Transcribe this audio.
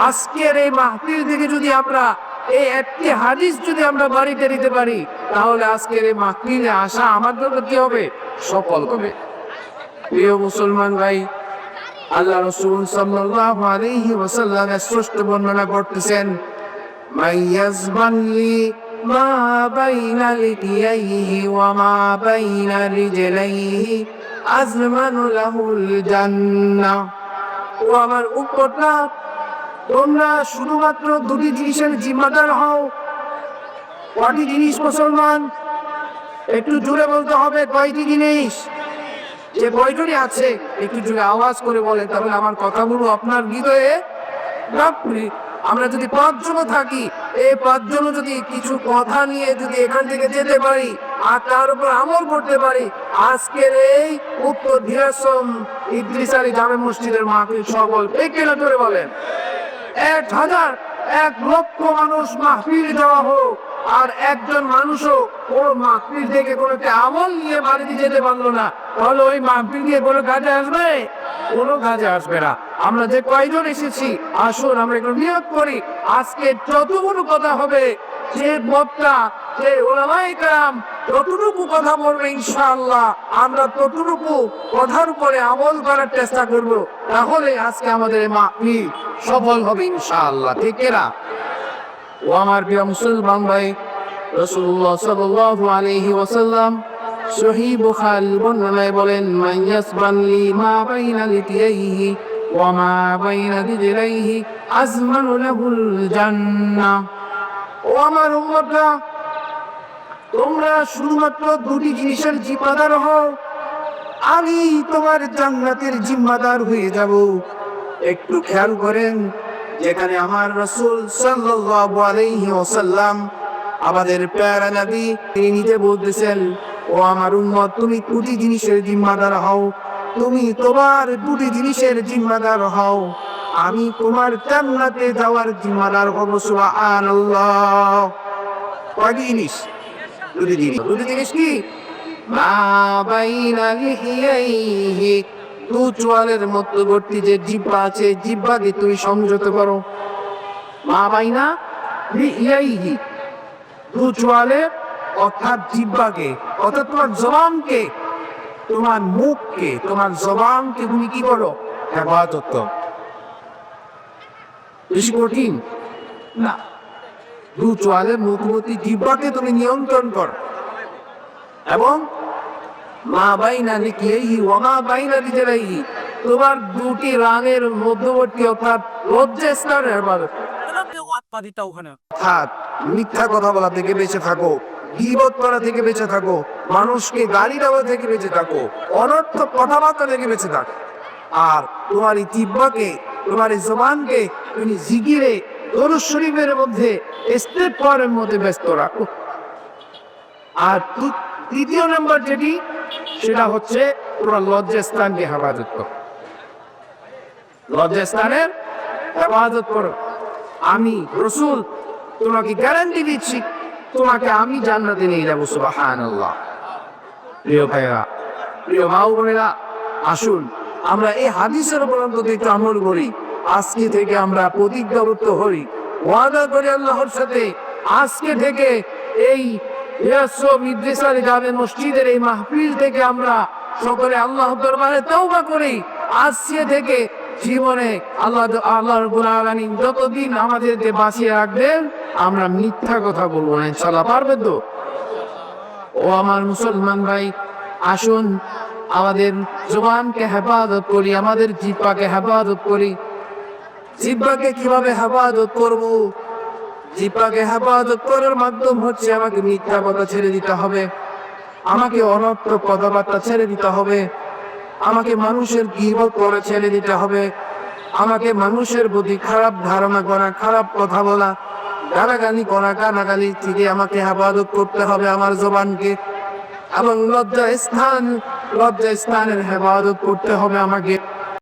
আজকের এই মাহফিল থেকে যদি আমরা এই একটি হাদিস যদি আমরা বাড়িতে দিতে পারি, তাহলে আজকের এই মাহফিলে আসা আমার জন্য কি হবে? সফল হবে। প্রিয় মুসলমান ভাই, আল্লাহ রাসূল সাল্লাল্লাহু আলাইহি ওয়াসাল্লামের শ্রেষ্ঠ বর্ণনা করতেছেন, মাইয়াজবানলি মা বাইনা লিকিয়াইহি ওয়া মা বাইনা রিজলাইহি আজমানু লাহুল জান্নাহ। ও আমার উম্মতরা, তোমরা শুধুমাত্র দুটি জিনিসের জিম্মাদার হও। কয়টি জিনিস মুসলমান? একটু জোরে বলতে হবে, কয়টি জিনিস? যে বইটি আছে একটু জোরে আওয়াজ করে বলে, তাহলে আমার কথাগুলো আপনার হৃদয়ে রাখবে। আমরা যদি 5 জন থাকি, এই 5 জন যদি কিছু কথা নিয়ে যদি এখান থেকে যেতে পারি আর তার উপর আমল করতে পারি, আজকের এই উত্তর দিনাজপুর ইদ্রিস আলী জামে মসজিদের মাহফিল সফল। এখানে ধরে বলেন 1 লক্ষ মানুষ মাহফিল দেওয়া হোক, আর একজন মানুষও ও মাহফিল থেকে কোনো আমল নিয়ে বাড়িতে যেতে পারলো না, তাহলে ওই মাহফিল দিয়ে কোনো কাজে আসবে? কোনো কাজে আসবে না। আমরা যে কয়জন এসেছি, আসুন আমরা একটু নিয়োগ করি, আজকে যতগুলো কথা হবে, যে বক্তা যে উলামায়ে কেরাম যতটুকু কথা বলবে, ইনশাআল্লাহ আমরা ততটুকু কথার উপরে আমল করার চেষ্টা করব, তাহলে আজকে আমাদের মাহফিল সফল হবে ইনশাআল্লাহ। ঠিক না? ও আমার প্রিয় মুসলমান ভাই, রাসূলুল্লাহ সাল্লাল্লাহু আলাইহি ওয়াসাল্লাম সহিহ বুখারী বর্ণনায় বলেন, মাইয়াসবানলি মা বাইনা লিকিয়াইহি ওয়া মা বাইনা রিজলাইহি আজমানু লাহুল জান্নাহ। ও আমার উম্মতরা, তোমরা শুধুমাত্র দুটি জিনিসের জিম্মাদার হও, আমি তোমার জান্নাতের জিম্মাদার হয়ে যাব। একটু খেয়াল করেন, যেখানে আমার রাসূল সাল্লাল্লাহু আলাইহি ওয়াসাল্লাম আমাদের প্যারা নবী, তিনি নিজে বলতেছেন, ও আমার উম্মত, তুমি দুটি জিনিসের জিম্মাদার হও, তুমি তোমার দুটি জিনিসের জিম্মাদার হও, আমি তোমার জান্নাতে যাওয়ার জিম্মাদার হব। সুবহানাল্লাহ। কয়টি জিনিস? দুটি জিনিস। দুটি জিনিস কি? মা বাইনা লিহিয়াইহি, দু চোয়ালের মধ্যবর্তী যে জিহ্বা আছে, জিহ্বাকে তুমি সংযত করো। মা বাইনা লিহিয়াইহি, দু চোয়ালের অর্থাৎ জিহ্বাকে, অর্থাৎ তোমার জবানকে, তোমার মুখকে, তোমার জবানকে তুমি কি করো? হেফাজত করো। বেশি কঠিন না। দু চোয়ালের মধ্যবর্তী জিহ্বাকে তুমি নিয়ন্ত্রণ করো, এবং মা বাইনা লিকিয়াইহি ওয়া মা বাইনা রিজলাইহি, তোমার দুটি রানের মধ্যবর্তী অর্থাৎ লজ্জাস্থানের হেফাজত। অর্থাৎ মিথ্যা কথা বলা থেকে বেঁচে থাকো, গীবত করা থেকে বেঁচে থাকো, মানুষকে গালি দেওয়া থেকে বেঁচে থাকো, অনর্থক কথাবার্তা থেকে বেঁচে থাকো। আর তোমার এই জিহ্বাকে, তোমার এই জবানকে তুমি জিকিরে, দরুদ শরীফের মধ্যে, ইস্তেগফারের মধ্যে ব্যস্ত রাখো। আর তৃতীয় নাম্বার যেটি, সেটা হচ্ছে তোমার লজ্জাস্থানকে হেফাজত করো। লজ্জাস্থানের হেফাজত করো। আমি রাসূল তোমাকে গ্যারান্টি দিচ্ছি, তোমাকে আমি জান্নাতে নিয়ে যাবো। সুবহানাল্লাহ। প্রিয় ভাইরা, প্রিয় মা ও বোনেরা, আসুন আমরা এই হাদিসের উপর অন্তত একটু আমল করি। আজকে থেকে আমরা প্রতিজ্ঞাবদ্ধ হই, ওয়াদা করি আল্লাহর সাথে, আজকে থেকে এই ইদ্রিস আলী জামে মসজিদের এই মাহফিল থেকে আমরা সকলে আল্লাহর দরবারে তওবা করি। আজকে থেকে জীবনে আল্লাহ রাব্বুল আলামিন যতদিন আমাদেরকে বাঁচিয়ে রাখবেন, আমরা মিথ্যা কথা বলবো না। ইনশাআল্লাহ পারবেন তো? ও আমার মুসলমান ভাই, আসুন আমাদের জবানকে হেফাজত করি, আমাদের জিহ্বাকে হেফাজত করি। জিহ্বাকে কিভাবে হেফাজত করব? জিহ্বাকে হেফাজত করার মাধ্যম হচ্ছে আমাকে মিথ্যা কথা ছেড়ে দিতে হবে, আমাকে অনর্থক কথাবার্তা ছেড়ে দিতে হবে, আমাকে মানুষের গীবত করা ছেড়ে দিতে হবে, আমাকে মানুষের প্রতি খারাপ ধারণা করা, খারাপ কথা বলা, গালাগালি করা, কানাগালি থেকে আমাকে হেফাজত করতে হবে আমার জবানকে, এবং লজ্জাস্থানের হেফাজত করতে হবে আমাকে।